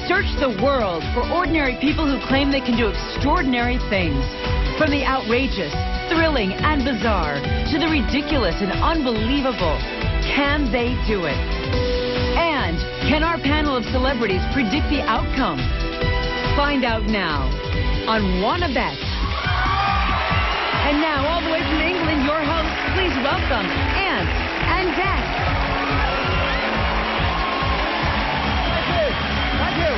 Search the world for ordinary people who claim they can do extraordinary things. From the outrageous, thrilling, and bizarre to the ridiculous and unbelievable. Can they do it? And can our panel of celebrities predict the outcome? Find out now on Wanna Bet. And now, all the way from England, your hosts, please welcome Ant and Des. Thank you.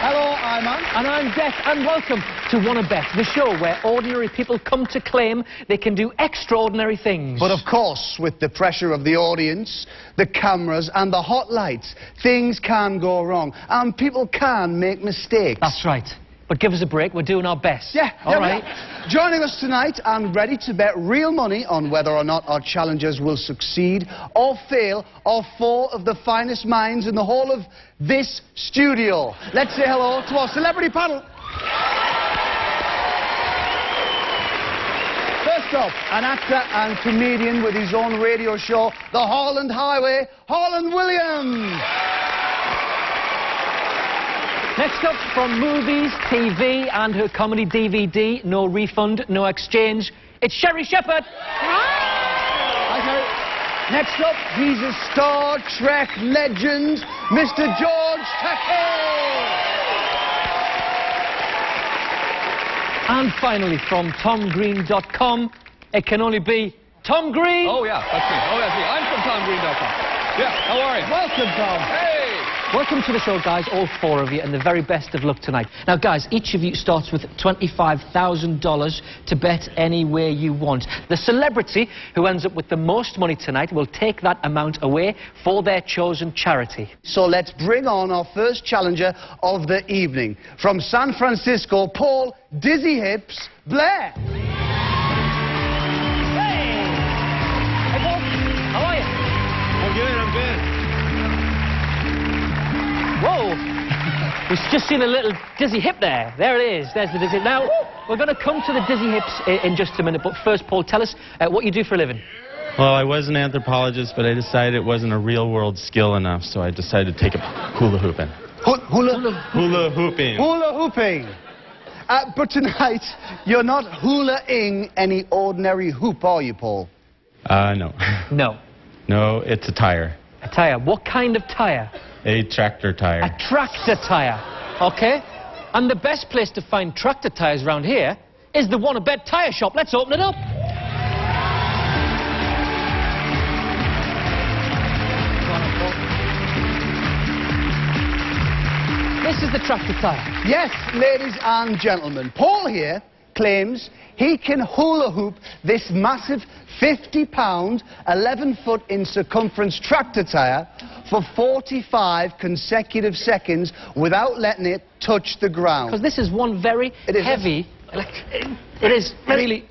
Hello, I'm Ant. And I'm Des, and welcome to Wanna Bet, the show where ordinary people come to claim they can do extraordinary things. But of course, with the pressure of the audience, the cameras and the hot lights, things can go wrong, and people can make mistakes. That's right. But give us a break, we're doing our best. Yeah, all right. Joining us tonight and ready to bet real money on whether or not our challengers will succeed or fail are four of the finest minds in the whole of this studio. Let's say hello to our celebrity panel. First up, an actor and comedian with his own radio show, The Harland Highway, Harland Williams. Next up, from movies, TV, and her comedy DVD, no refund, no exchange, it's Sherry Shepherd. Hi, Sherry. Next up, he's a Star Trek legend, Mr. George Takei. And finally, from TomGreen.com, it can only be Tom Green. Oh, yeah, that's me. Oh, that's me. I'm from TomGreen.com. Yeah, how are you? Welcome, Tom. Hey! Welcome to the show, guys, all four of you, and the very best of luck tonight. Now, guys, each of you starts with $25,000 to bet any way you want. The celebrity who ends up with the most money tonight will take that amount away for their chosen charity. So let's bring on our first challenger of the evening. From San Francisco, Paul Dizzy Hips Blair. Hey! Hey, Paul. How are you? I'm good, I'm good. Whoa! We've just seen a little dizzy hip there. There it is. There's the dizzy. Now, we're going to come to the dizzy hips in just a minute. But first, Paul, tell us what you do for a living. Well, I was an anthropologist, but I decided it wasn't a real-world skill enough, so I decided to take up hula hooping. Hula hooping. Hula hooping. But tonight, you're not hula-ing any ordinary hoop, are you, Paul? No. No. No, it's a tire. A tire. What kind of tire? A tractor tire. A tractor tire. Okay. And the best place to find tractor tires around here is the Wanna Bet tire shop. Let's open it up. This is the tractor tire. Yes, ladies and gentlemen, Paul here claims he can hula hoop this massive 50-pound, 11-foot in circumference tractor tire for 45 consecutive seconds without letting it touch the ground. Because this is one very heavy... It is really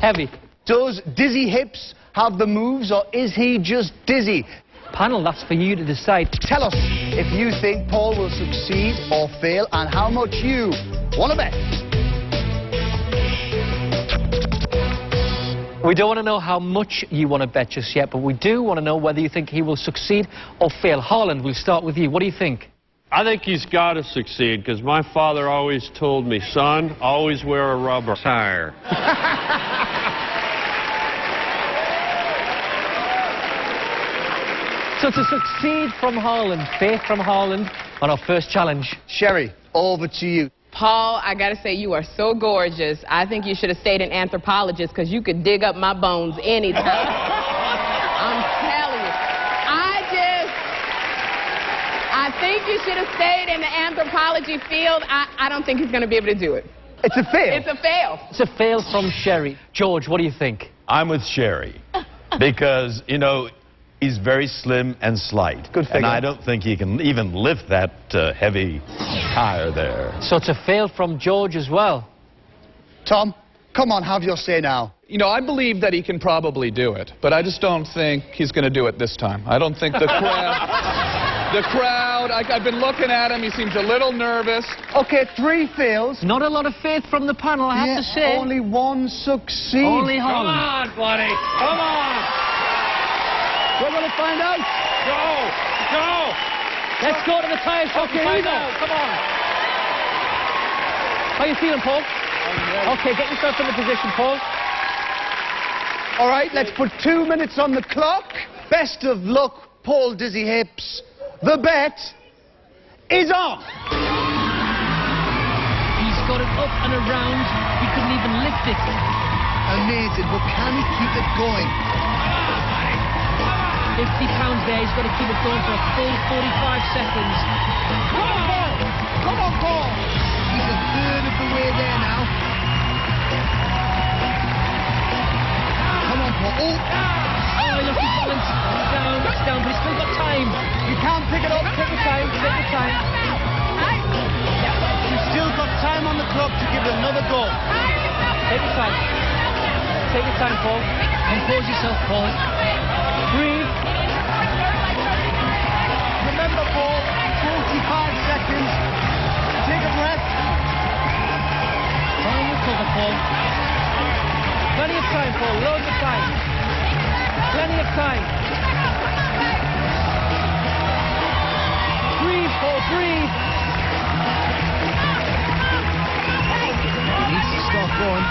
heavy. Does Dizzy Hips have the moves, or is he just dizzy? Panel, that's for you to decide. Tell us if you think Paul will succeed or fail and how much you want to bet. We don't want to know how much you want to bet just yet, but we do want to know whether you think he will succeed or fail. Harland, we'll start with you. What do you think? I think he's got to succeed, because my father always told me, son, always wear a rubber tire. So to succeed from Harland, faith from Harland on our first challenge. Sherry, over to you. Paul, I gotta say, you are so gorgeous. I think you should have stayed an anthropologist, because you could dig up my bones anytime. I'm telling you. I think you should have stayed in the anthropology field. I don't think he's gonna be able to do it. It's a fail. It's a fail. It's a fail from Sherry. George, what do you think? I'm with Sherry, because, you know, he's very slim and slight. Good figure. And I don't think he can even lift that heavy tire there. So it's a fail from George as well. Tom, come on, have your say now. You know, I believe that he can probably do it, but I just don't think he's going to do it this time. I don't think the crowd, I've been looking at him, he seems a little nervous. Okay, 3 fails. Not a lot of faith from the panel, I have to say. Only 1 succeeds. Only Harland. Come on, buddy. Come on. We're going to find out. Go. Go. Let's go to the tyre shop and find out. Come on. How you feeling, Paul? Okay, get yourself in the position, Paul. All right, let's put 2 minutes on the clock. Best of luck, Paul Dizzy Hips. The bet is on. He's got it up and around. He couldn't even lift it. Amazing, but can he keep it going? £50 there. He's got to keep it going for a full 45 seconds. Come on, Paul! Come on, Paul! He's a third of the way there now. Come on, Paul. Oh, look, he's balanced. It's down, but he's still got time. You can't pick it up. Take your time, take your time. You've still got time on the clock to give it another go. Take your time. Take your time, Paul. Compose yourself, Paul. Breathe. Remember, Paul, 45 seconds. Take a breath. Try and recover, Paul. Plenty of time, Paul. Loads of time. Plenty of time. Breathe, Paul, breathe. He needs to start going.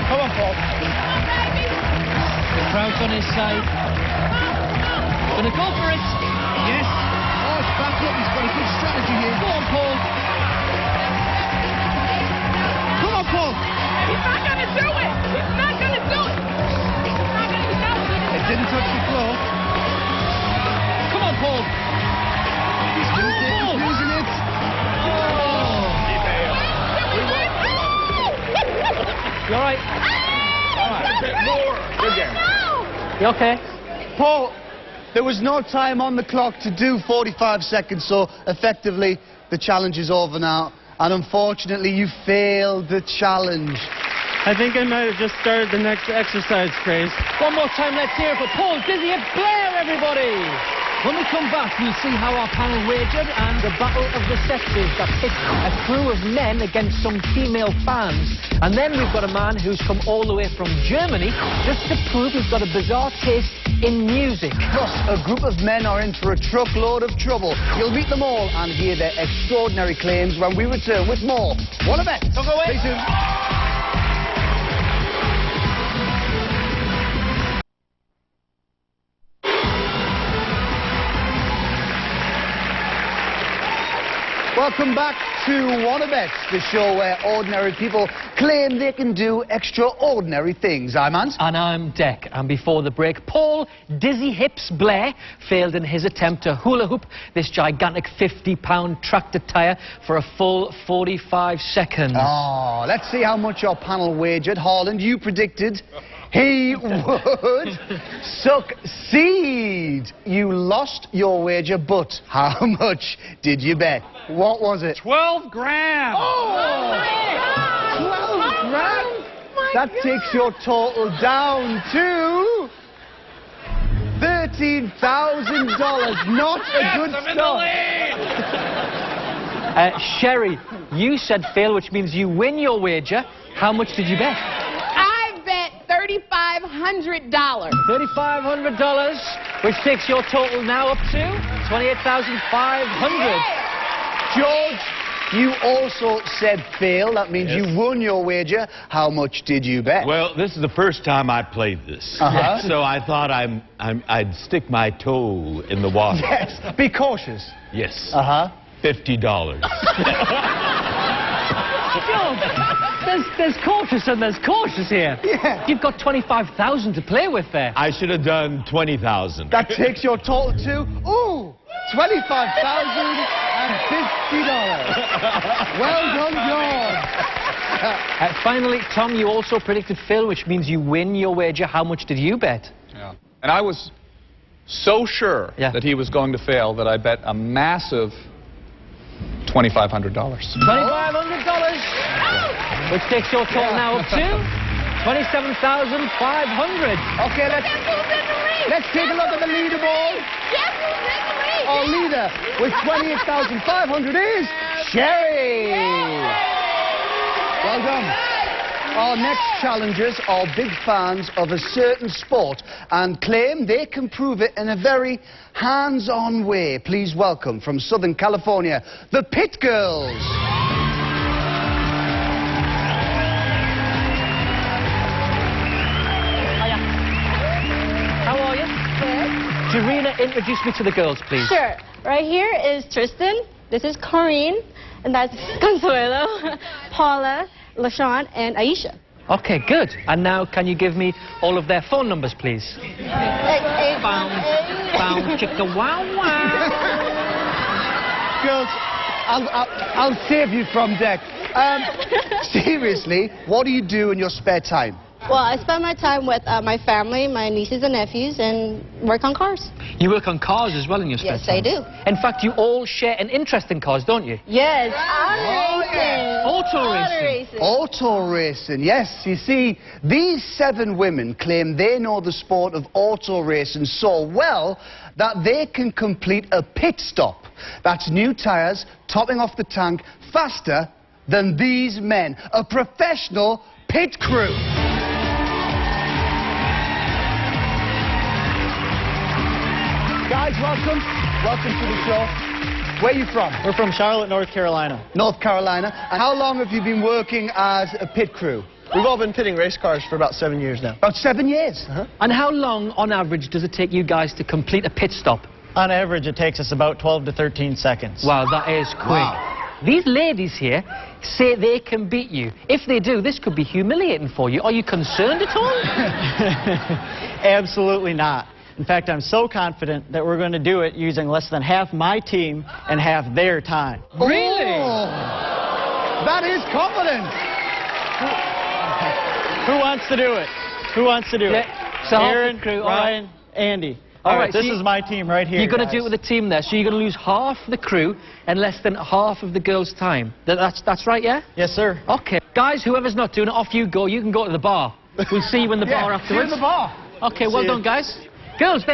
Come on, Paul. The crowd's on his side. Gonna go for it. Yes. Oh, it's back up. He's got a good strategy here. Go on, Paul. Come on, Paul. He's not gonna do it. He's not gonna do it. He's not gonna do it. It didn't touch the floor. Come on, Paul. He's losing it. He's losing it. You all right? More. You okay? Paul, there was no time on the clock to do 45 seconds, so effectively the challenge is over now. And unfortunately, you failed the challenge. I think I might have just started the next exercise craze. One more time, let's hear it for Paul Dizzy Hips Blair, everybody! When we come back, we'll see how our panel wagered and the battle of the sexes that pit a crew of men against some female fans. And then we've got a man who's come all the way from Germany just to prove he's got a bizarre taste in music. Plus, a group of men are in for a truckload of trouble. You'll meet them all and hear their extraordinary claims when we return with more. What a bet! Don't go away. Stay tuned. Welcome back to Wanna Bet, the show where ordinary people claim they can do extraordinary things. I'm Ant. And I'm Dec. And before the break, Paul Dizzy Hips Blair failed in his attempt to hula hoop this gigantic £50 tractor tyre for a full 45 seconds. Oh, let's see how much our panel wagered. Harland, you predicted he would succeed. You lost your wager, but how much did you bet? What was it? 12 grand. Oh! 12 grand? That takes your total down to $13,000. Not a good start. Sherry, you said fail, which means you win your wager. How much did you bet? I bet $3,500. $3,500, which takes your total now up to $28,500. George, you also said fail. That means you won your wager. How much did you bet? Well, this is the first time I played this. So I thought I'd stick my toe in the water. Yes, be cautious. Yes. $50. There's cautious and there's cautious here. Yeah. You've got 25,000 to play with there. I should have done 20,000. That takes your total to, $25,050. Well done, George. Finally, Tom, you also predicted fail, which means you win your wager. How much did you bet? Yeah. And I was so sure that he was going to fail that I bet a massive $2,500. $2,500, which takes your total now up to $27,500. Okay, let's take a look at the leaderboard. Our leader with 28,500 is Sherry. Well done. Our next challengers are big fans of a certain sport and claim they can prove it in a very hands-on way. Please welcome, from Southern California, the Pit Girls. Hiya. How are you? Good. Jarena, introduce me to the girls, please. Sure. Right here is Tristan. This is Corinne. And that's Consuelo, Paula, LaShawn, and Aisha. Okay, good. And now, can you give me all of their phone numbers, please? Bound, chicka, wow, wow. Girls, I'll save you from deck. Seriously, what do you do in your spare time? Well, I spend my time with my family, my nieces and nephews, and work on cars. You work on cars as well in your spare time? Yes, I do. In fact, you all share an interest in cars, don't you? Yes, auto racing. Auto racing, yes. You see, these 7 women claim they know the sport of auto racing so well that they can complete a pit stop. That's new tyres topping off the tank faster than these men, a professional pit crew. Guys, welcome. Welcome to the show. Where are you from? We're from Charlotte, North Carolina. North Carolina. And how long have you been working as a pit crew? We've all been pitting race cars for about 7 years now. About 7 years? And how long, on average, does it take you guys to complete a pit stop? On average, it takes us about 12 to 13 seconds. Wow, that is quick. Wow. These ladies here say they can beat you. If they do, this could be humiliating for you. Are you concerned at all? Absolutely not. In fact, I'm so confident that we're going to do it using less than half my team and half their time. Really? Oh, that is confidence. Who wants to do it? Who wants to do it? So Aaron, crew, Ryan, Andy. All right, this so is my team right here. You're going to do it with a team there, so you're going to lose half the crew and less than half of the girls' time. That's right, yeah? Yes, sir. Okay. Guys, whoever's not doing it, off you go. You can go to the bar. We'll see you in the bar afterwards. See you in the bar. Okay, well done, guys. Girls,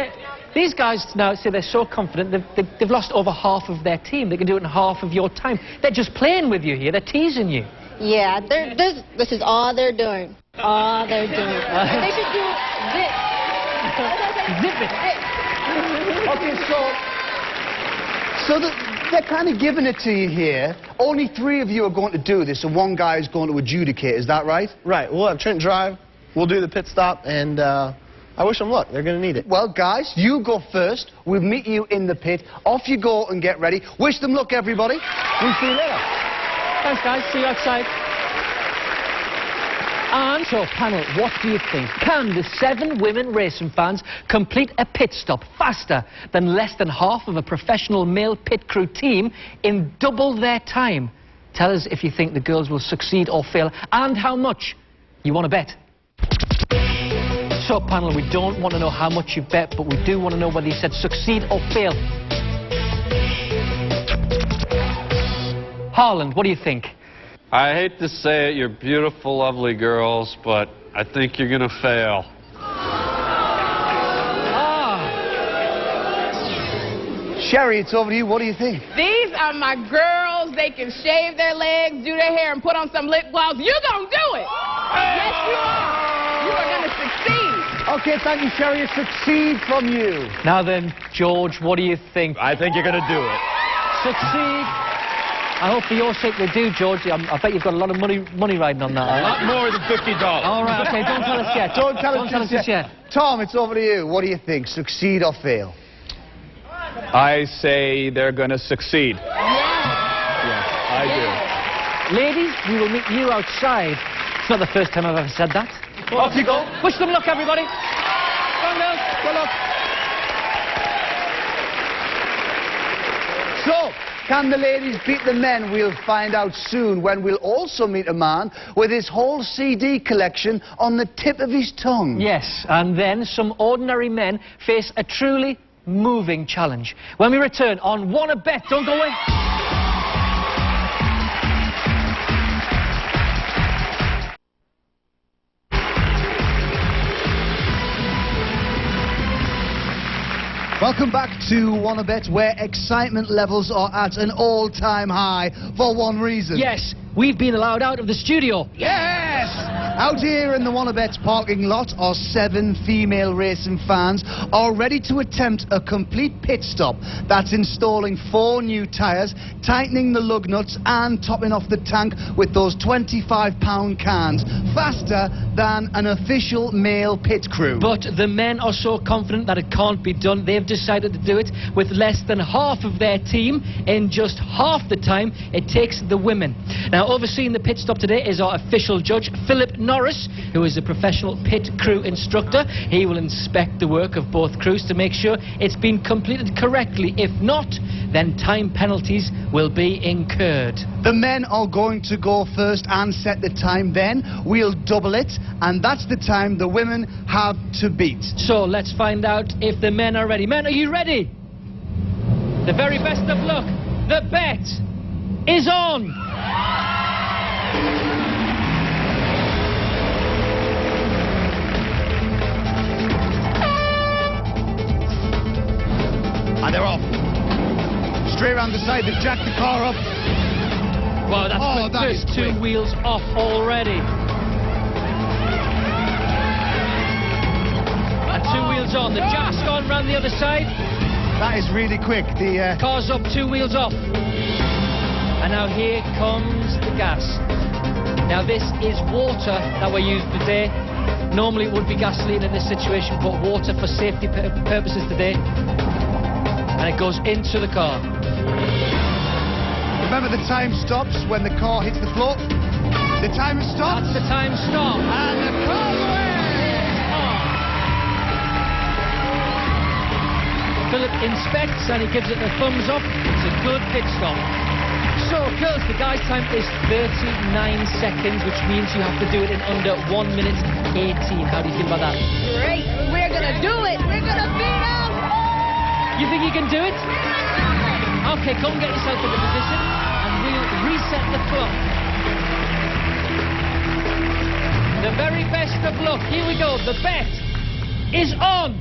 these guys now say they're so confident they've lost over half of their team. They can do it in half of your time. They're just playing with you here. They're teasing you. Yeah, this is all they're doing. All they're doing. They should do this. Zip it. Okay, so they're kind of giving it to you here. Only 3 of you are going to do this, and 1 guy is going to adjudicate. Is that right? Right. We'll have Trent drive. We'll do the pit stop, and I wish them luck. They're going to need it. Well, guys, you go first. We'll meet you in the pit. Off you go and get ready. Wish them luck, everybody. We'll see you later. Thanks, guys. See you outside. And so, panel, what do you think? Can the 7 women racing fans complete a pit stop faster than less than half of a professional male pit crew team in double their time? Tell us if you think the girls will succeed or fail, and how much you want to bet. So, panel, we don't want to know how much you bet, but we do want to know whether you said succeed or fail. Harland, what do you think? I hate to say it, you're beautiful, lovely girls, but I think you're going to fail. Sherry, it's over to you. What do you think? These are my girls. They can shave their legs, do their hair, and put on some lip gloss. You're going to do it. Yes, you are. You are going to succeed. Okay, thank you, Sherry. A succeed from you. Now then, George, what do you think? I think you're going to do it. Succeed. I hope for your sake they do, George. I bet you've got a lot of money riding on that. A lot more than $50. All right, okay, don't tell us yet. Don't tell us just yet. Tom, it's over to you. What do you think? Succeed or fail? I say they're going to succeed. Yeah. Yes, I do. Ladies, we will meet you outside. It's not the first time I've ever said that. Off you go. Wish them luck, everybody. Go on, girls. Good luck. So, can the ladies beat the men? We'll find out soon, when we'll also meet a man with his whole CD collection on the tip of his tongue. Yes, and then some ordinary men face a truly moving challenge. When we return on Wanna Bet, don't go away. Welcome back to Wanna Bet, where excitement levels are at an all-time high for one reason. Yes, we've been allowed out of the studio. Yeah! Yes! Out here in the Wallabets parking lot are 7 female racing fans, all ready to attempt a complete pit stop. That's installing 4 new tyres, tightening the lug nuts and topping off the tank with those 25-pound cans. Faster than an official male pit crew. But the men are so confident that it can't be done. They've decided to do it with less than half of their team in just half the time it takes the women. Now, overseeing the pit stop today is our official judge, Philip Norris, who is a professional pit crew instructor. He will inspect the work of both crews to make sure it's been completed correctly. If not, then time penalties will be incurred. The men are going to go first and set the time, then we'll double it, and that's the time the women have to beat. So let's find out if the men are ready. Men, are you ready? The very best of luck. The bet is on. And they're off. Straight around the side, they've jacked the car up. Wow, that's quick. First 2 wheels off already. And 2 wheels on. The jack's gone round the other side. That is really quick. The car's up, 2 wheels off. And now here comes the gas. Now this is water that we're using today. Normally it would be gasoline in this situation, but water for safety purposes today. And it goes into the car. Remember, the time stops when the car hits the floor. The timer stops. That's the time stop. And the car's away! Philip inspects and he gives it the thumbs up. It's a good pit stop. So, girls, the guy's time is 39 seconds, which means you have to do it in under 1 minute 18. How do you feel about that? Great. We're going to do it. We're going to beat them. You think you can do it? Okay, go and get yourself in the position and we'll reset the clock. The very best of luck. Here we go. The bet is on.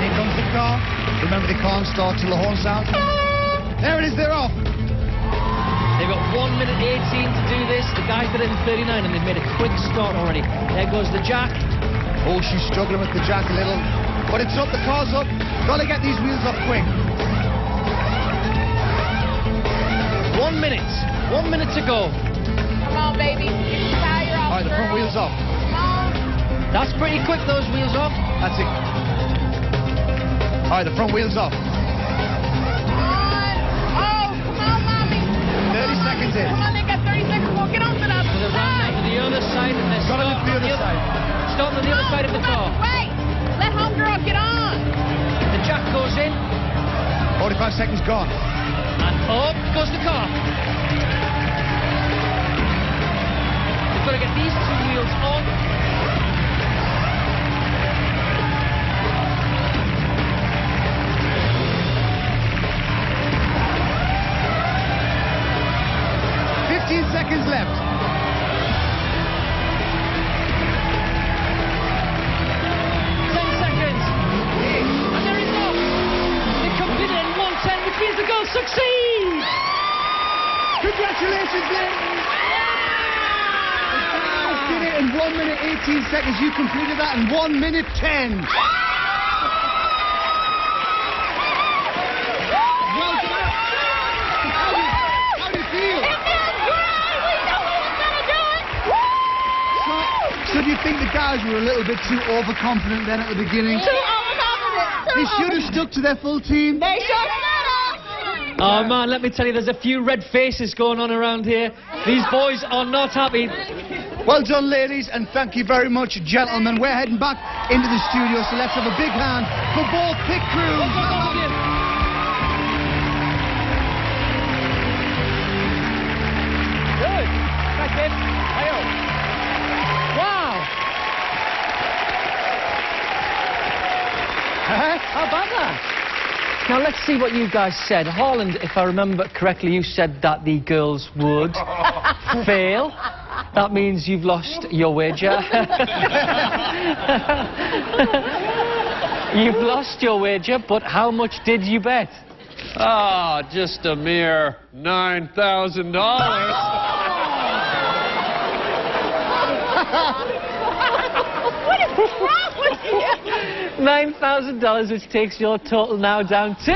Here comes the car. Remember, they can't start till the horn sounds. There it is, they're off. They've got 1 minute 18 to do this. The guys did it in 39 and they've made a quick start already. There goes the jack. Oh, she's struggling with the jack a little. But it's up, the car's up. Gotta get these wheels off quick. 1 minute. 1 minute to go. Come on, baby. Get the tire off. All right, the front wheel's off. Come on. That's pretty quick, those wheels off. That's it. All right, the front wheel's off. Come on. Oh, come on, mommy. 30 seconds in. Come on, they got 30 seconds. Well, get on to the other So they're side. round to the other side and they're Gotta lift the other side. Start on the other side of the car. Wait. Let homegirl get on. The jack goes in. 45 seconds gone. And up goes the car. We've got to get these 2 wheels on. Seconds left. 10 seconds. And there is off. They completed in 1:10, which means the girls succeed. Congratulations, ladies. You did it in 1 minute 18 seconds. You completed that in 1 minute 10. Well done. How do you feel? So do you think the guys were a little bit too overconfident then at the beginning? Too overconfident. They should have stuck to their full team. They should have. Oh man, let me tell you, there's a few red faces going on around here. These boys are not happy. Well done, ladies, and thank you very much, gentlemen. We're heading back into the studio, so let's have a big hand for both pit crews. Good. Thanks, Dave. Wow. How about that? Now let's see what you guys said. Harland, if I remember correctly, you said that the girls would fail. That means you've lost your wager. You've lost your wager, but how much did you bet? Ah, just a mere $9,000. What is wrong with you? $9,000, which takes your total now down to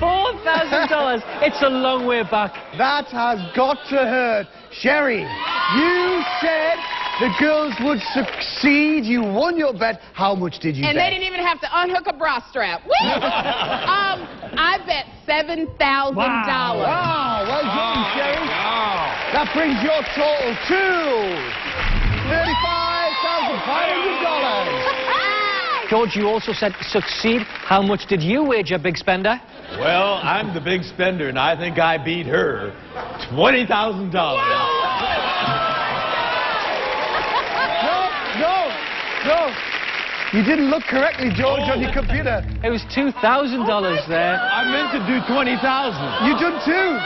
$4,000. It's a long way back. That has got to hurt. Sherry, you said the girls would succeed. You won your bet. How much did you bet? And they didn't even have to unhook a bra strap. Woo! I bet $7,000. Wow, well done, Sherry. Wow. That brings your total to $35,500. George, you also said succeed. How much did you wager, big spender? Well, I'm the big spender, and I think I beat her. $20,000. No. You didn't look correctly, George, on your computer. It was $2,000 there. I meant to do 20,000. You done too.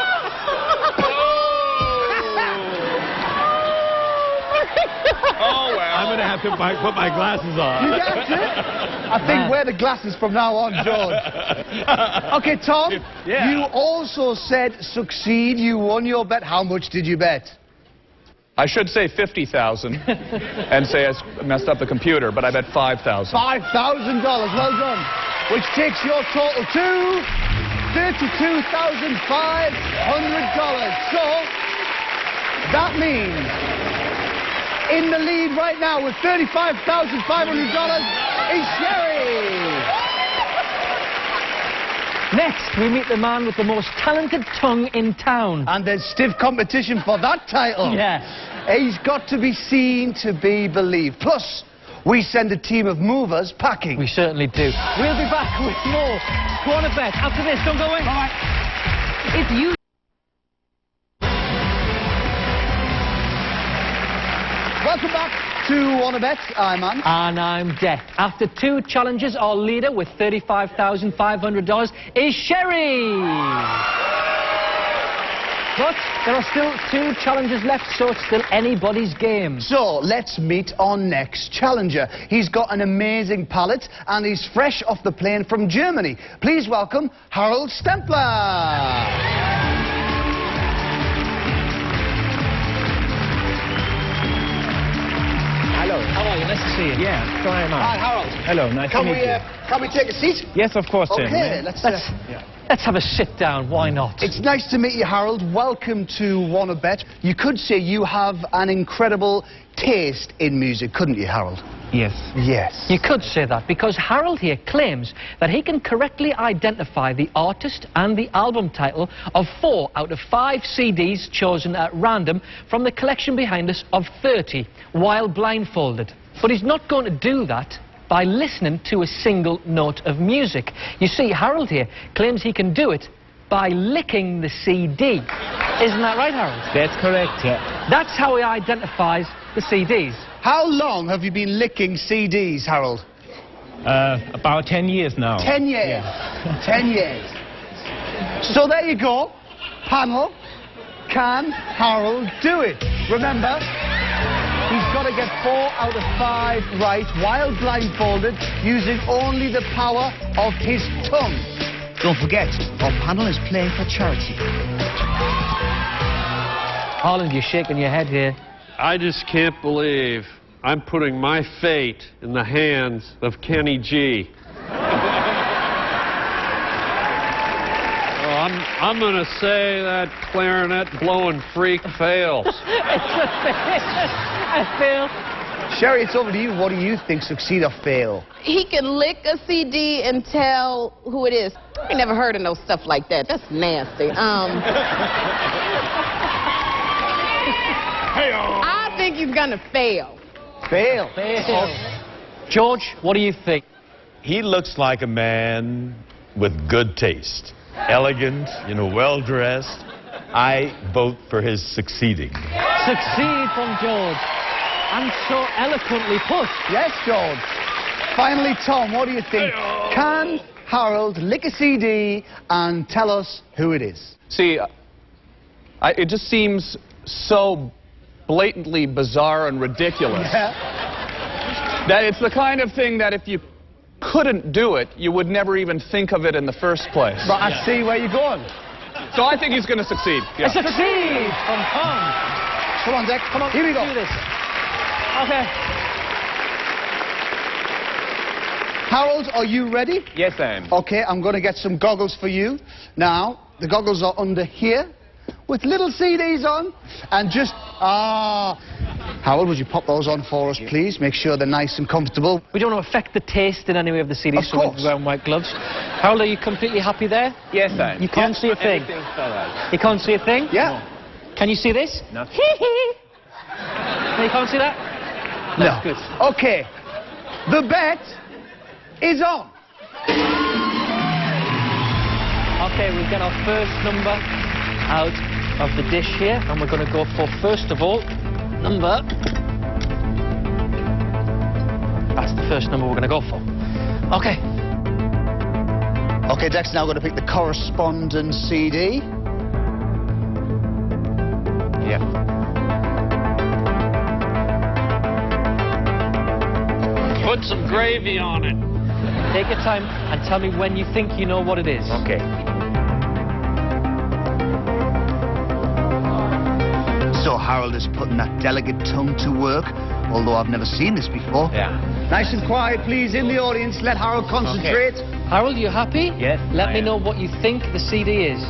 Oh, well. I'm going to have to put my glasses on. You have to? I think wear the glasses from now on, George. Okay, Tom, Yeah. you also said succeed. You won your bet. How much did you bet? I should say 50,000 and say I messed up the computer, but I bet 5,000. $5,000. Well done. Which takes your total to $32,500. So that means in the lead right now with $35,500 is Sherry. Next, we meet the man with the most talented tongue in town. And there's stiff competition for that title. Yes. He's got to be seen to be believed. Plus, we send a team of movers packing. We certainly do. We'll be back with more Corner Bet after this. Don't go away. All right. If you Welcome back to Wanna Bet. I'm Ann. And I'm Death. After two challenges, our leader with $35,500 is Sherry. But there are still two challenges left, so it's still anybody's game. So, let's meet our next challenger. He's got an amazing palate, and he's fresh off the plane from Germany. Please welcome Harold Stempler. Hello. How are you? Nice to see you. Yeah, try him out. Hi, Harold. Hello, nice to meet you. Can we take a seat? Yes, of course, Tim. Okay, let's have a sit down. Why not? It's nice to meet you, Harold. Welcome to Wanna Bet. You could say you have an incredible taste in music, couldn't you, Harold? Yes. Yes. You could say that, because Harold here claims that he can correctly identify the artist and the album title of 4 out of 5 CDs chosen at random from the collection behind us of 30 while blindfolded. But he's not going to do that by listening to a single note of music. You see, Harold here claims he can do it by licking the CD. Isn't that right, Harold? That's correct, yeah. That's how he identifies the CDs. How long have you been licking CDs, Harold? About 10 years now. 10 years. Yeah. 10 years. So there you go. Panel, can Harold do it? Remember, he's got to get 4 out of 5 right while blindfolded, using only the power of his tongue. Don't forget, our panel is playing for charity. Harland, you're shaking your head here. I just can't believe I'm putting my fate in the hands of Kenny G. I'm going to say that clarinet blowing freak fails. I fail. Sherry, it's over to you. What do you think, succeed or fail? He can lick a CD and tell who it is. I ain't never heard of no stuff like that. That's nasty. I think he's gonna fail. Fail. Fail. George, what do you think? He looks like a man with good taste. Elegant, you know, well-dressed. I vote for his succeeding. Succeed from George. And so eloquently put. Yes, George. Finally, Tom, what do you think? Can Harold lick a CD and tell us who it is? See, it just seems so blatantly bizarre and ridiculous that it's the kind of thing that if you couldn't do it, you would never even think of it in the first place. But I see where you're going. So I think he's going to succeed. Yeah. Succeed from Tom. Come on, Deck. Come on. Here we go. Do this. Okay. Harold, are you ready? Yes, I am. Okay, I'm going to get some goggles for you. Now, the goggles are under here with little CDs on. And just... Harold, would you pop those on for us, please? Make sure they're nice and comfortable. We don't want to affect the taste in any way of the CD, so we're wearing white gloves. Harold, are you completely happy there? Yes, I am. You can't see a thing? Everything's all right. You can't see a thing? Yeah. Can you see this? No. No, you can't see that? No. Good. Okay. The bet is on. Okay, we've got our first number out of the dish here, and we're going to go for, first of all, number... That's the first number we're going to go for. Okay. Okay, Dex, now going to pick the correspondence CD. Yeah. Put some gravy on it. Take your time and tell me when you think you know what it is. Okay. So Harold is putting that delicate tongue to work, although I've never seen this before. Yeah. Nice and quiet, please, in the audience. Let Harold concentrate. Okay. Harold, you happy? Yes. Let me know what you think the CD is.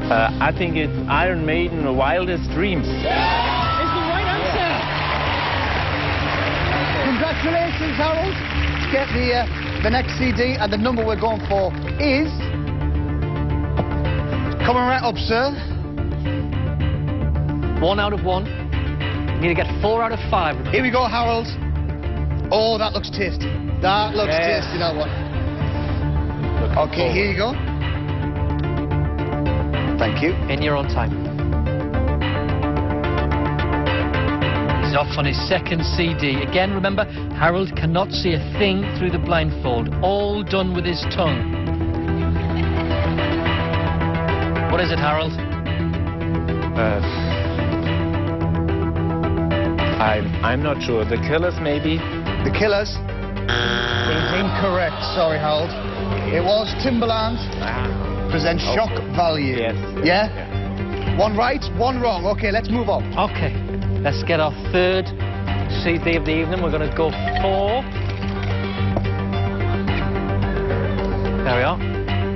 I think it's Iron Maiden, The Wildest Dreams. Is the right answer. Congratulations, Harold. Let's get the next CD, and the number we're going for is... Coming right up, sir. 1 out of 1. You need to get 4 out of 5. Here we go, Harold. Oh, that looks tasty. That looks tasty, that one. Okay, here you go. Thank you. In your own time. He's off on his second CD. Again, remember, Harold cannot see a thing through the blindfold. All done with his tongue. What is it, Harold? I'm not sure. The Killers, maybe? The Killers is incorrect. Sorry, Harold. It was Timbaland. Presents Shock Value. Yes. Yeah? One right, one wrong. Okay, let's move on. Okay. Let's get our third CD of the evening. We're going to go for... There we are.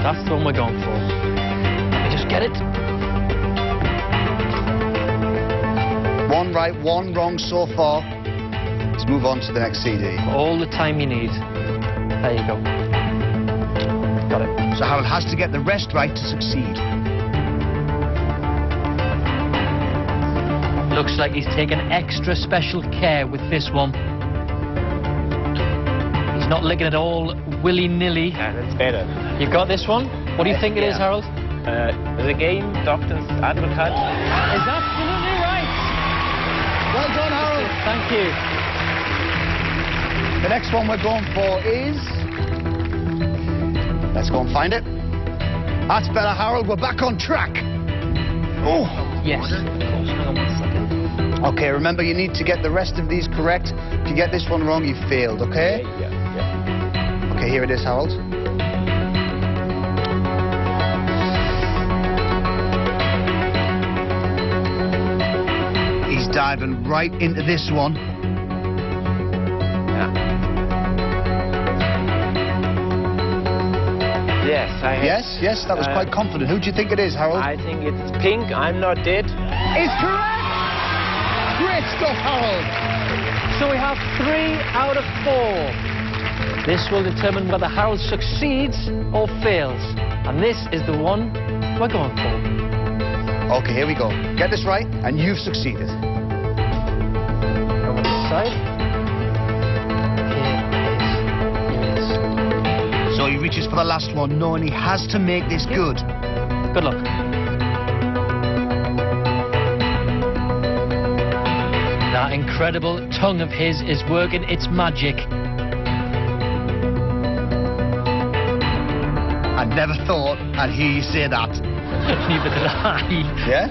That's the one we're going for. Let me just get it. One right, one wrong so far. Let's move on to the next CD. All the time you need. There you go. Got it. So Harold has to get the rest right to succeed. Looks like he's taken extra special care with this one. He's not licking it all willy-nilly. Yeah, that's better. You got this one? What do you think it is, Harold? The Game, Doctor's Advocate. Is absolutely right. Well done, Harold. Thank you. The next one we're going for is... Let's go and find it. That's better, Harold. We're back on track. Oh. Yes. Of course. Hang on 1 second. Okay, remember, you need to get the rest of these correct. If you get this one wrong, you failed, okay? Yeah. Okay, here it is, Harold. He's diving right into this one. Yes, I have. Yes, that was quite confident. Who do you think it is, Harold? I think it's Pink, I'm Not Dead. It's correct! Great stuff, Harold. So we have 3 out of 4. This will determine whether Harold succeeds or fails. And this is the one we're going for. Okay, here we go. Get this right, and you've succeeded. Over this side. Here it is. So he reaches for the last one, knowing he has to make this good. Good luck. That incredible tongue of his is working its magic. I never thought I'd hear you say that. Neither did I. Yeah?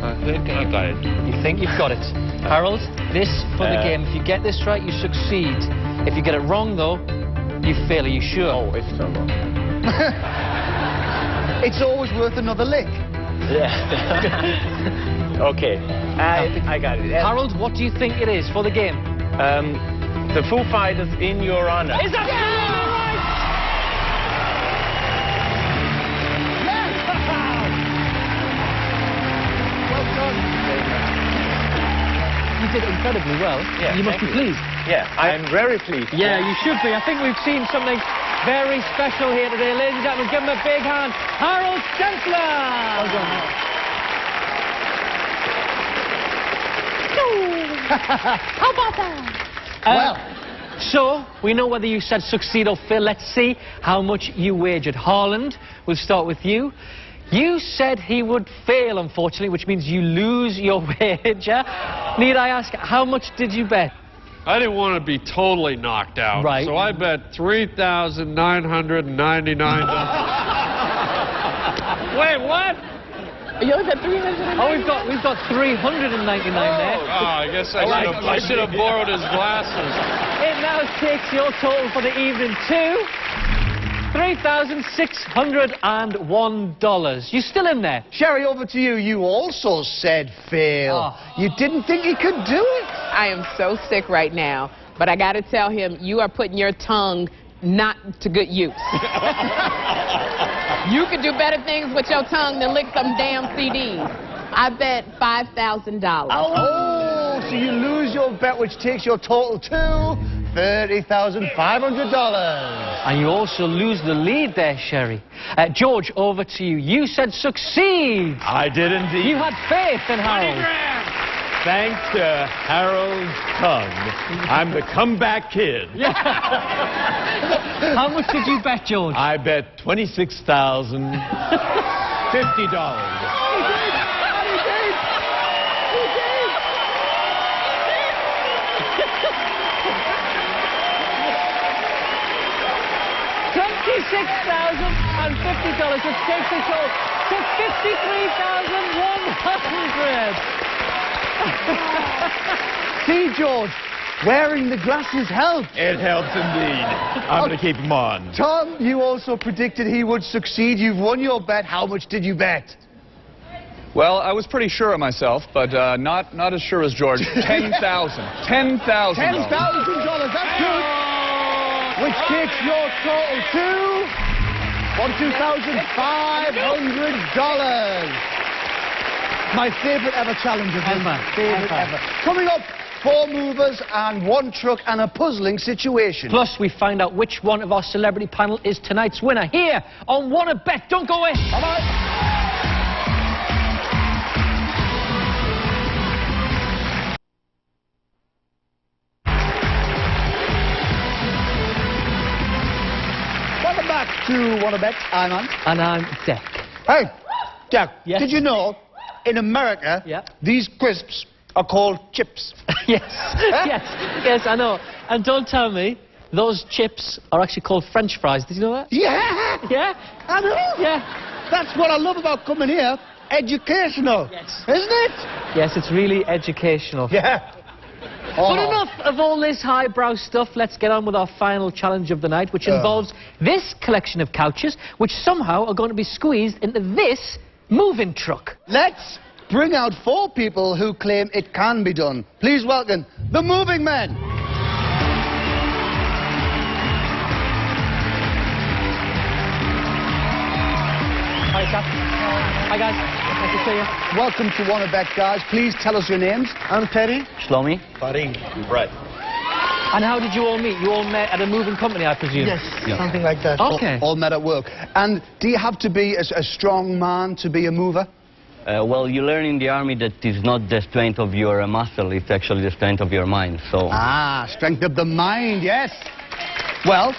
I think I got it. You think you've got it. Harold, this for the game. If you get this right, you succeed. If you get it wrong, though, you fail. Are you sure? Oh, it's so wrong. It's always worth another lick. Yeah. Okay. I got it. Harold, what do you think it is for the game? The Foo Fighters, In Your Honor. Is that Well done. You did incredibly well. Yeah, you must be thank you. pleased. Yeah, I'm very pleased. Yeah, you should be. I think we've seen something very special here today. Ladies and gentlemen, give him a big hand. Harold Stensler! Well done. How about that? Well. So, we know whether you said succeed or fail. Let's see how much you wagered. Harland, we'll start with you. You said he would fail, unfortunately, which means you lose your wager. Need I ask, how much did you bet? I didn't want to be totally knocked out. Right. So I bet $3,999. Wait, what? You only bet 300. Oh, we've got 399 there. Oh, I guess I should have borrowed his glasses. It now takes your total for the evening to $3,601. You still in there? Sherry, over to you. You also said fail. Oh. You didn't think he could do it? I am so sick right now, but I got to tell him, you are putting your tongue not to good use. You could do better things with your tongue than lick some damn CDs. I bet $5,000. Oh, so you lose your bet, which takes your total to $30,500. And you also lose the lead there, Sherry. George, over to you. You said succeed. I did indeed. You had faith in Harold. Thanks to Harold's tongue, I'm the comeback kid. How much did you bet, George? I bet $26,050. $26,050, which takes the total to $53,100. See, George, wearing the glasses helps. It helps indeed. I'm going to keep them on. Tom, you also predicted he would succeed. You've won your bet. How much did you bet? Well, I was pretty sure of myself, but not as sure as George. $10,000. $10,000. $10,000, that's good. Which takes your total to $42,500. My favourite ever challenge of him. Favourite ever. Coming up, 4 movers and 1 truck and a puzzling situation. Plus, we find out which one of our celebrity panel is tonight's winner here on Wanna Bet. Don't go away. Bye-bye. Welcome back to Wanna Bet. I'm Ant. And I'm Dec. Hey, Dec, Yes? did you know in America, these crisps are called chips? Yes, yes, I know. And don't tell me those chips are actually called French fries. Did you know that? Yeah! Yeah? I know! Yeah. That's what I love about coming here. Educational. Yes. Isn't it? Yes, it's really educational. Yeah. But enough of all this highbrow stuff. Let's get on with our final challenge of the night, which involves this collection of couches, which somehow are going to be squeezed into this moving truck. Let's bring out 4 people who claim it can be done. Please welcome the Moving Men. Hi, Cap. Hi, guys. Nice to see you. Welcome to Wanna Bet, guys. Please tell us your names. I'm Teddy. Shlomi. Farid. Brett. And how did you all meet? You all met at a moving company, I presume? Yes, something like that. Okay. All met at work. And do you have to be a strong man to be a mover? Well, you learn in the army that it's not the strength of your muscle, it's actually the strength of your mind, so... Ah, strength of the mind, yes. Well,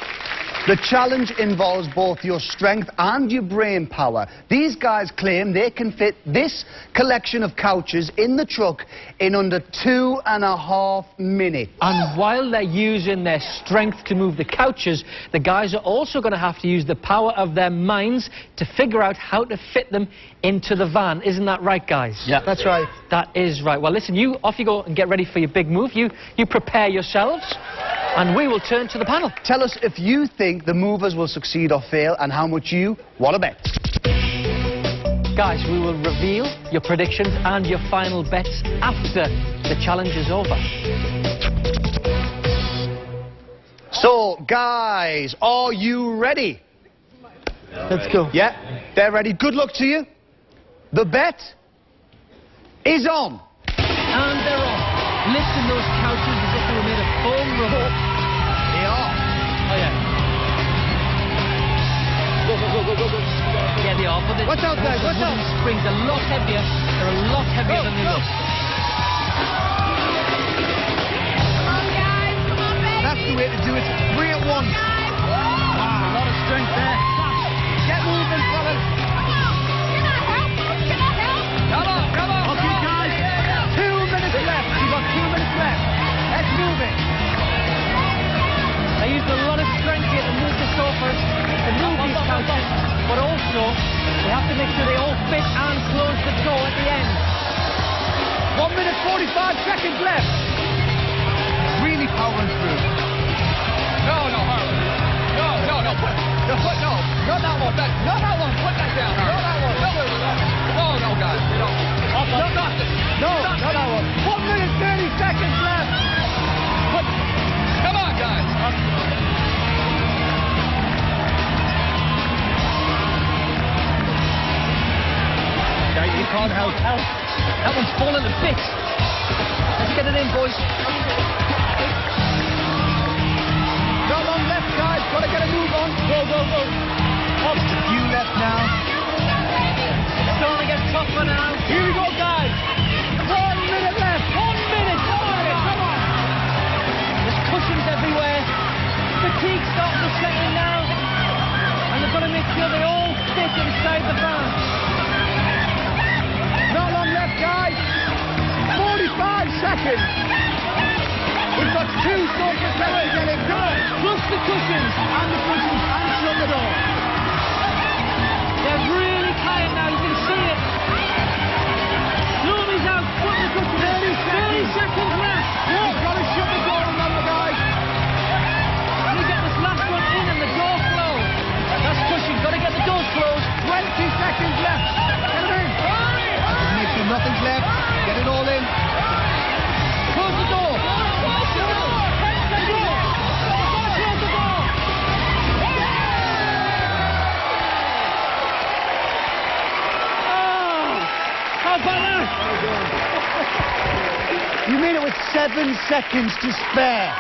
the challenge involves both your strength and your brain power. These guys claim they can fit this collection of couches in the truck in under 2.5 minutes. And while they're using their strength to move the couches, the guys are also going to have to use the power of their minds to figure out how to fit them into the van. Isn't that right, guys? Yeah, that's right. That is right. Well, listen, off you go and get ready for your big move. You prepare yourselves, and we will turn to the panel. Tell us if you think the movers will succeed or fail, and how much you want to bet. Guys, we will reveal your predictions and your final bets after the challenge is over. So, guys, are you ready? Let's go. Yeah, they're ready. Good luck to you. The bet is on. And they're off. Lifting those couches as if they were made of foam rubber. They are. Oh, yeah. Go, go, go, go, go, go. Yeah, they are. But Watch out, guys, watch out. The springs are a lot heavier. They're a lot heavier than they look. Come on, guys. Come on, baby. That's the way to do it. 3 at once. A lot of strength there. Get moving, fellas. Come on. Can I help? Can I help? Come on, come on. Okay, guys. 2 minutes left. You've got 2 minutes left. Let's move it. They used a lot of strength here to move the sofas, to move these couches, but also they have to make sure they all fit and close the door at the end. 1 minute 45 seconds left. Really powering through. No, Harlan. No. No, not that one. Not that one. Put that down, Harlan. Not that one. No, guys. Not that one. 1 minute 30 seconds left. Come on, guys. You can't help. That one's fallen to bits. Let's get it in, boys. Not long left, guys. Gotta get a move on. Go, go, go. Up. Just a few left now. It's going to get tougher now. Here we go, guys. 1 minute left. 1 minute. Come on. There's cushions everywhere. Fatigue's starting to set in now. And they've got to make sure they all fit inside the van. Not long left, guys. 45 seconds. We've got 2 sofas left to get in. Plus the cushions. And the cushions. And shut the door. They're really tired now. You can see it. Loomis out. Put the cushions. 30 seconds left. We've got to shut the door, remember, guys. We get this last one in and the door closed. That's cushion. Got to get the doors closed. 20 seconds left. Get it in. Make sure nothing's left. Get it all in. Close the door. Close the door. Close the door. Oh, how about that? You mean it with 7 seconds to spare?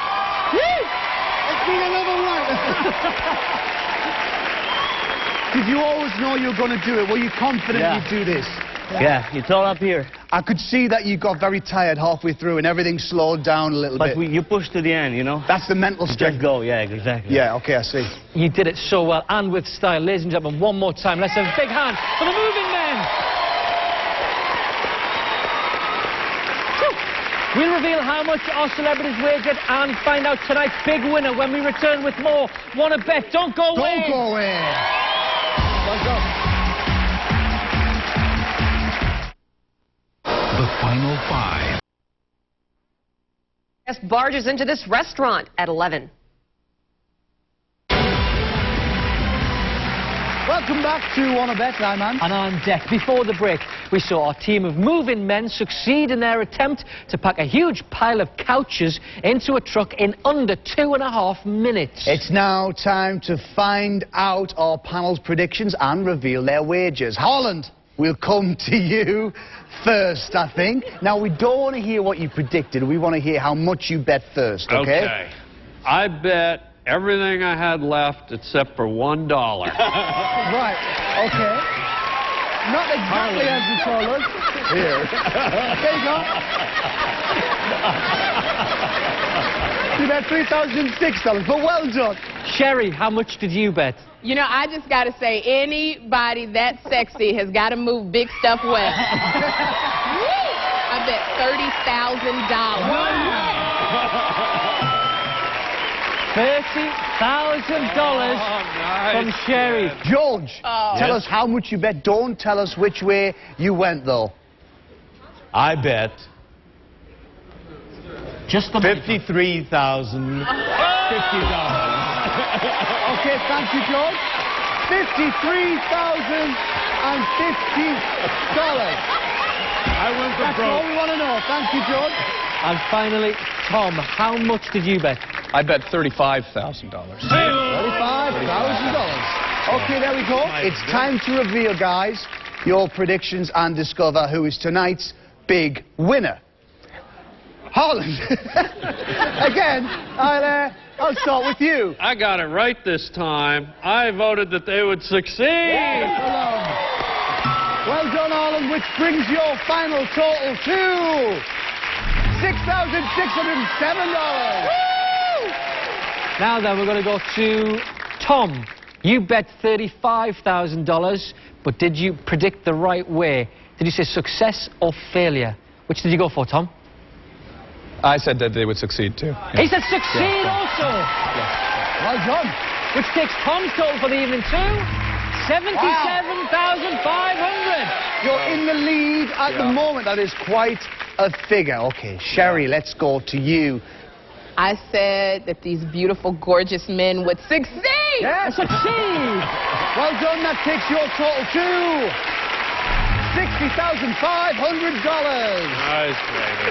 It's been another one. Did you always know you were going to do it? Were you confident you'd do this? Yeah, it's all up here. I could see that you got very tired halfway through and everything slowed down a little bit. But you push to the end, you know? That's the mental strength. Just go, yeah, exactly. Yeah, okay, I see. You did it so well and with style. Ladies and gentlemen, one more time. Let's have a big hand for the moving men. We'll reveal how much our celebrities wagered and find out tonight's big winner when we return with more Wanna Bet. Don't go away. Don't go away. Let's go. The final 5. Guest barges into this restaurant at 11. Welcome back to Wanna Bet. I'm Ant. And on deck, before the break, we saw our team of moving men succeed in their attempt to pack a huge pile of couches into a truck in under 2.5 minutes. It's now time to find out our panel's predictions and reveal their wagers. Holland, we'll come to you first, I think. Now, we don't want to hear what you predicted. We want to hear how much you bet first, okay? Okay. I bet everything I had left except for $1. Right, okay. Not exactly as you told us. Here. There you go. You bet $3,006, but well done. Sherry, how much did you bet? You know, I just got to say, anybody that sexy has got to move big stuff west. I bet $30,000. $30,000 from Sherry. George, tell us how much you bet. Don't tell us which way you went, though. I bet just the $53,050. Okay, thank you, George. $53,050. I went for That's all we want to know. Thank you, George. And finally, Tom, how much did you bet? I bet $35,000. $35,000. Okay, there we go. It's time to reveal, guys, your predictions and discover who is tonight's big winner. Holland. Again, I'll start with you. I got it right this time. I voted that they would succeed. Yes, well done, Holland, which brings your final total to $6,607. Now then, we're going to go to Tom. You bet $35,000, but did you predict the right way? Did you say success or failure? Which did you go for, Tom? I said that they would succeed, too. He said succeed also. Well done. Which takes Tom's total for the evening to $77,500. You're in the lead at the moment. That is quite a figure. Okay, Sherry, let's go to you. I said that these beautiful, gorgeous men would succeed. Yes, succeed. Well done. That takes your total to $60,500. Nice, baby.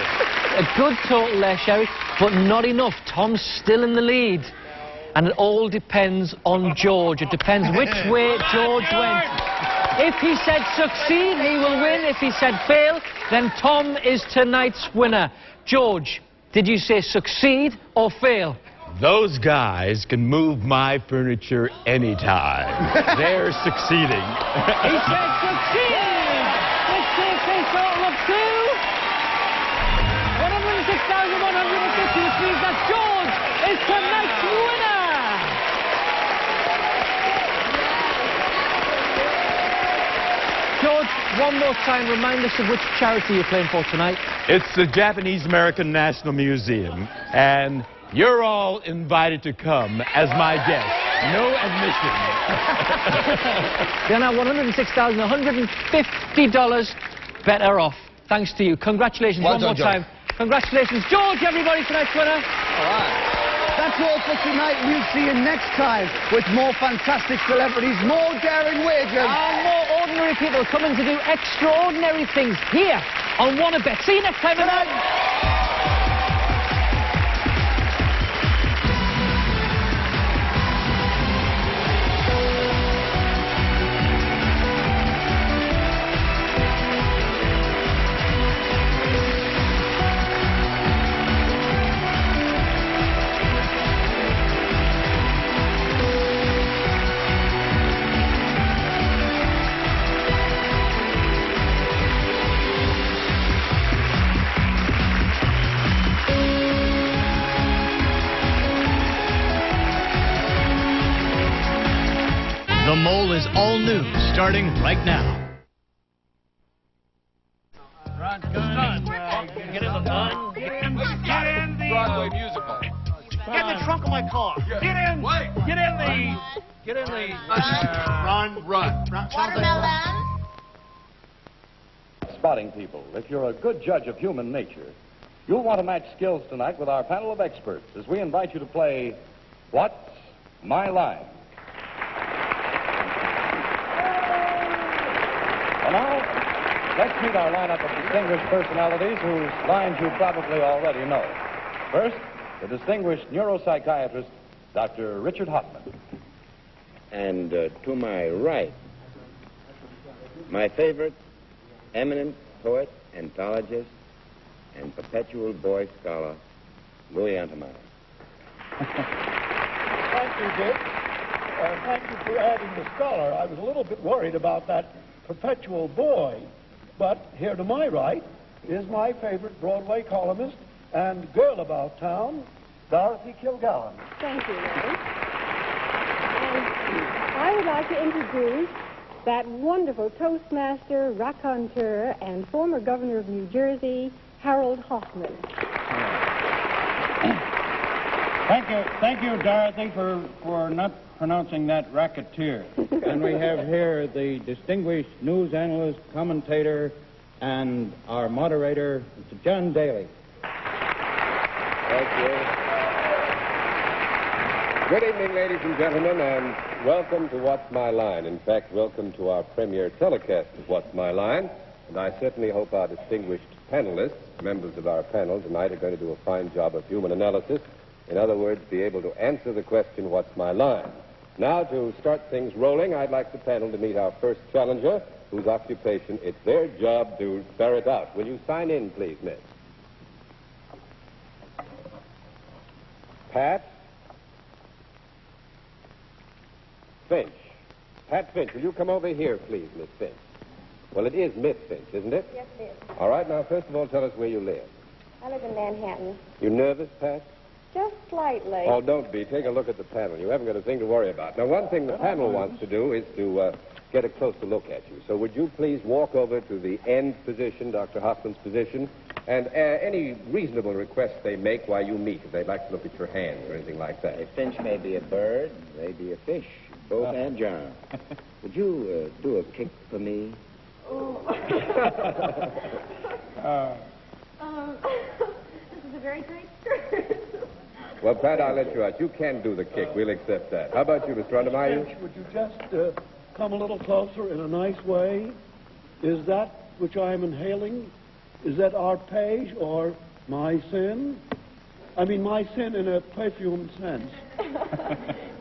A good total there, Sherry, but not enough. Tom's still in the lead. And it all depends on George. It depends which way George went. If he said succeed, he will win. If he said fail, then Tom is tonight's winner. George, did you say succeed or fail? Those guys can move my furniture anytime. They're succeeding. He said succeed! Which takes a total of $106,150, which means that George is tonight's winner! George, one more time, remind us of which charity you're playing for tonight. It's the Japanese American National Museum, and you're all invited to come as my guest. No admission. They're now $106,150 better off. Thanks to you. Congratulations one more time. Congratulations, George, everybody, tonight's winner. All right. That's all for tonight. We'll see you next time with more fantastic celebrities, more daring wagers, and more ordinary people coming to do extraordinary things here on WannaBet. See you next time tonight. The Mole is all new, starting right now. Get in the gun. Get in the Broadway musical. Get in the trunk of my car. Get in. Get in the. Run. Watermelon. Spotting people, if you're a good judge of human nature, you'll want to match skills tonight with our panel of experts as we invite you to play What's My Line? Well, now, let's meet our lineup of distinguished personalities whose lines you probably already know. First, the distinguished neuropsychiatrist, Dr. Richard Hoffman. And to my right, my favorite eminent poet, anthologist, and perpetual boy scholar, Louis Antomatter. Thank you, Dick. Thank you for adding the scholar. I was a little bit worried about that perpetual boy. But here to my right is my favorite Broadway columnist and girl about town, Dorothy Kilgallen. Thank you, Ray. And I would like to introduce that wonderful Toastmaster, raconteur, and former governor of New Jersey, Harold Hoffman. Thank you, Dorothy, for not pronouncing that racketeer. And we have here the distinguished news analyst, commentator, and our moderator, Mr. John Daly. Thank you. Good evening, ladies and gentlemen, and welcome to What's My Line. In fact, welcome to our premiere telecast of What's My Line. And I certainly hope our distinguished panelists, members of our panel tonight, are going to do a fine job of human analysis In other words, be able to answer the question, what's my line? Now, to start things rolling, I'd like the panel to meet our first challenger, whose occupation it's their job to ferret out. Will you sign in, please, miss? Pat Finch. Pat Finch, will you come over here, please, Miss Finch? Well, it is Miss Finch, isn't it? Yes, it is. All right, now, first of all, tell us where you live. I live in Manhattan. You nervous, Pat? Just slightly. Oh, don't be. Take a look at the panel. You haven't got a thing to worry about. Now, one thing the panel wants to do is to get a closer look at you. So would you please walk over to the end position, Dr. Hoffman's position, and any reasonable requests they make while you meet, if they'd like to look at your hands or anything like that. A finch may be a bird, may be a fish, both agile. Would you do a kick for me? This is a very great skirt. Well, Pat, I'll let you out. You can do the kick. We'll accept that. How about you, Mr. Undermeyer? Finch, would you just come a little closer in a nice way? Is that which I'm inhaling, is that arpege or my sin? I mean, my sin in a perfumed sense.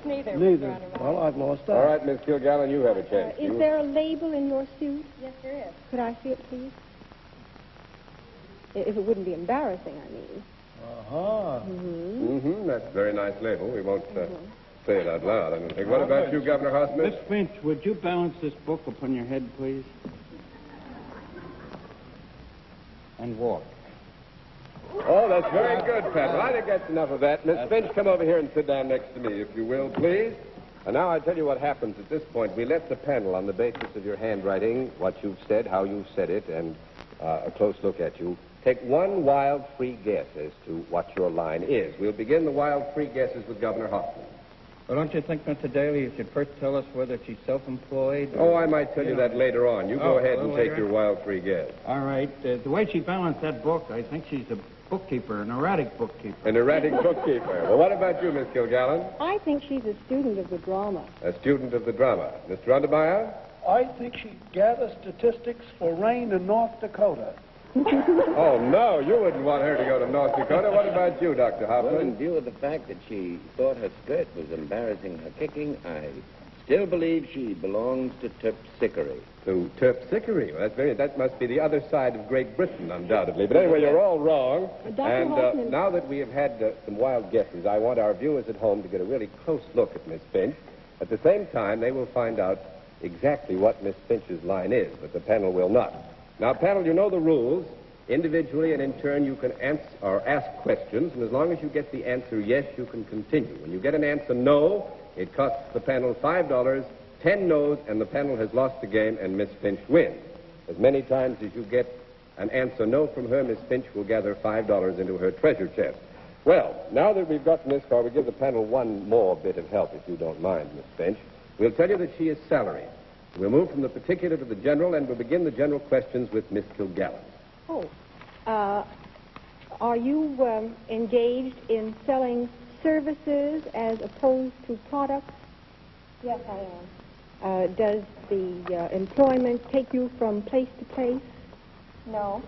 Neither. Neither. Well, I've lost that. All right, Miss Kilgallen, you have a chance. Is there a label in your suit? Yes, there is. Could I see it, please? If it wouldn't be embarrassing, I mean. That's a very nice label. We won't say it out loud, I don't think. What about you, Governor Hoffman? Miss Finch, would you balance this book upon your head, please? And walk. Oh, that's very good, Pat. Well, I think that's enough of that. Miss Finch, come over here and sit down next to me, if you will, please. And now I'll tell you what happens at this point. We let the panel, on the basis of your handwriting, what you've said, how you've said it, and a close look at you, take one wild free guess as to what your line is. We'll begin the wild free guesses with Governor Hoffman. Well, don't you think, Mr. Daly, you should first tell us whether she's self-employed? Oh, I might tell you that later on. You go ahead and take your wild free guess. All right. The way she balanced that book, I think she's a bookkeeper, an erratic bookkeeper. An erratic bookkeeper. Well, what about you, Miss Kilgallen? I think she's a student of the drama. A student of the drama. Mr. Undermeyer? I think she gathers statistics for rain in North Dakota. Oh, no, you wouldn't want her to go to North Dakota. What about you, Dr. Hoffman? Well, in view of the fact that she thought her skirt was embarrassing her kicking, I still believe she belongs to Terpsichore. To Terpsichore? Well, that must be the other side of Great Britain, undoubtedly. But anyway, you're all wrong. And now that we have had some wild guesses, I want our viewers at home to get a really close look at Miss Finch. At the same time, they will find out exactly what Miss Finch's line is, but the panel will not. Now, panel, you know the rules. Individually and in turn, you can answer or ask questions, and as long as you get the answer yes, you can continue. When you get an answer no, it costs the panel $5, 10 no's, and the panel has lost the game, and Miss Finch wins. As many times as you get an answer no from her, Miss Finch will gather $5 into her treasure chest. Well, now that we've gotten this far, we give the panel one more bit of help, if you don't mind, Miss Finch. We'll tell you that she is salaried. We'll move from the particular to the general, and we'll begin the general questions with Miss Kilgallen. Oh. Are you engaged in selling services as opposed to products? Yes, I am. Does the employment take you from place to place? No.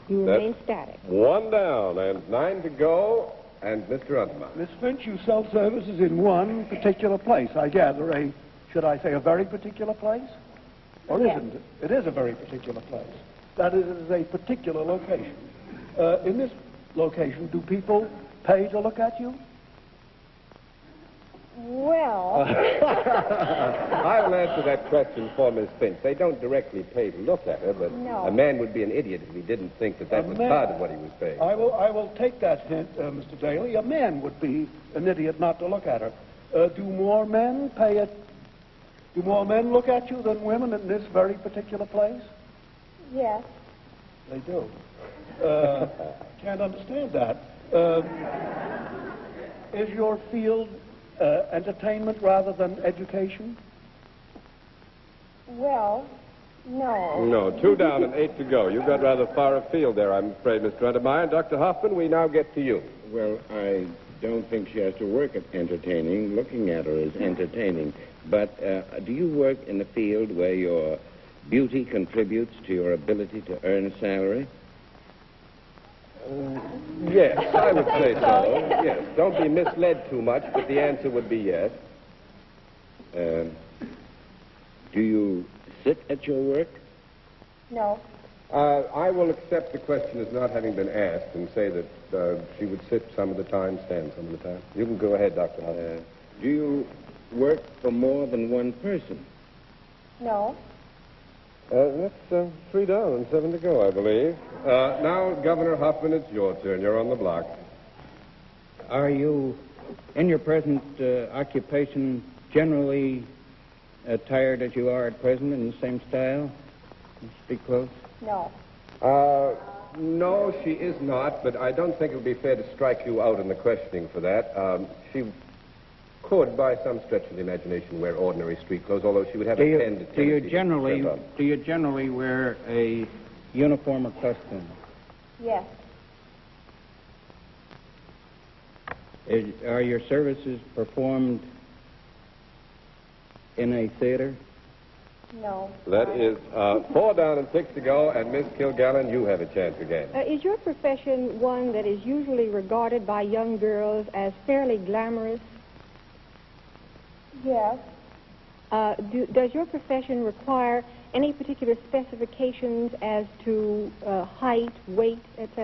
You remain static. One down, and 9 to go, and Mr. Undermeyer. Miss Finch, you sell services in one particular place, I gather. Should I say a very particular place? Or isn't it? It is a very particular place. That is, it is a particular location. In this location, do people pay to look at you? Well... I will answer that question for Miss Finch. They don't directly pay to look at her, but a man would be an idiot if he didn't think that was part of what he was paying. I will take that hint, Mr. Daly. A man would be an idiot not to look at her. Do more men look at you than women in this very particular place? Yes. They do. Can't understand that. Is your field entertainment rather than education? Well, no. No, 2 down and 8 to go. You've got rather far afield there, I'm afraid, Mr. Undermeyer. Dr. Hoffman, we now get to you. Well, I don't think she has to work at entertaining. Looking at her is entertaining. But do you work in the field where your beauty contributes to your ability to earn a salary? Yes, I would say so. Yes. Don't be misled too much, but the answer would be yes. Do you sit at your work? No. I will accept the question as not having been asked and say that she would sit some of the time, stand some of the time. You can go ahead, Dr. Hoffman. Do you work for more than one person? No. That's 3 down and 7 to go, I believe. Now, Governor Huffman, it's your turn. You're on the block. Are you, in your present occupation, generally attired as you are at present in the same style? Speak close. No. No, she is not, but I don't think it would be fair to strike you out in the questioning for that. She could, by some stretch of the imagination, wear ordinary street clothes, although she would have a tendency do you generally wear a uniform or costume? Yes. Are your services performed in a theater? No. That is 4 down and 6 to go, and Miss Kilgallen, you have a chance again. Is your profession one that is usually regarded by young girls as fairly glamorous? Yes. Does your profession require any particular specifications as to height, weight, etc.?